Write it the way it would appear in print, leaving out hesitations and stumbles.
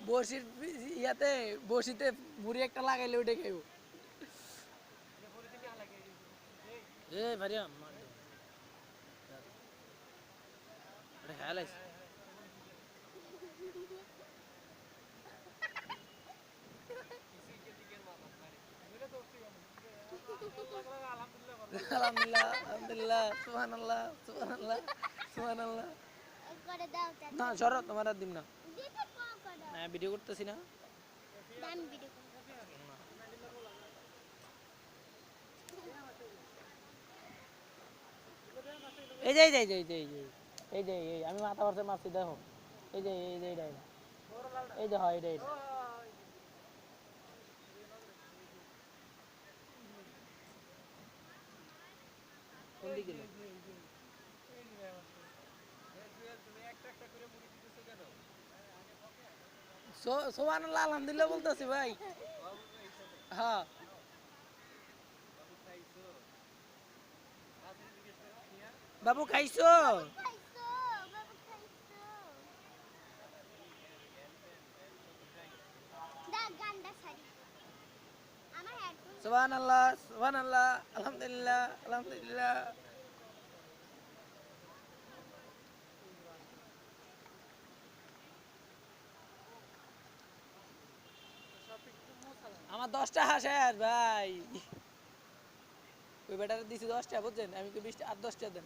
বড়শির ইয়াতে বড়শিতে মুড়ি একটা লাগাইলে ওইটা খাইব। এই ভারিয়া মার দে এটা খেয়াল আছে। আলহামদুলিল্লাহ আলহামদুলিল্লাহ সুবহানাল্লাহ সুবহানাল্লাহ সুবহানাল্লাহ। করে দাও না সরো তোমার আর দিম না। দিতে করো না ভিডিও করতেছি না। দাম ভিডিও করো এই যে এই যে এই যে এই যে এই যে এই যে এই আমি মাথা ভরছে মারছি দেখো। এই যে এই যে এইটা এই যে হয় এইটা কোন দিকে গেল? সুবহানাল্লাহ আলহামদুলিল্লাহ বলতেছি ভাই। হ্যাঁ বাবু খাইছো? খাইছো বাবু খাইছো দা গান্ডা সারি আমার হেডফোন সুবহানাল্লাহ সুবহানাল্লাহ আলহামদুলিল্লাহ আলহামদুলিল্লাহ। আমার 10টা হাঁসের ভাই। ওই বেটারে দিছি 10টা বুঝছেন, আমি তো 20টা আর 10টা দেন।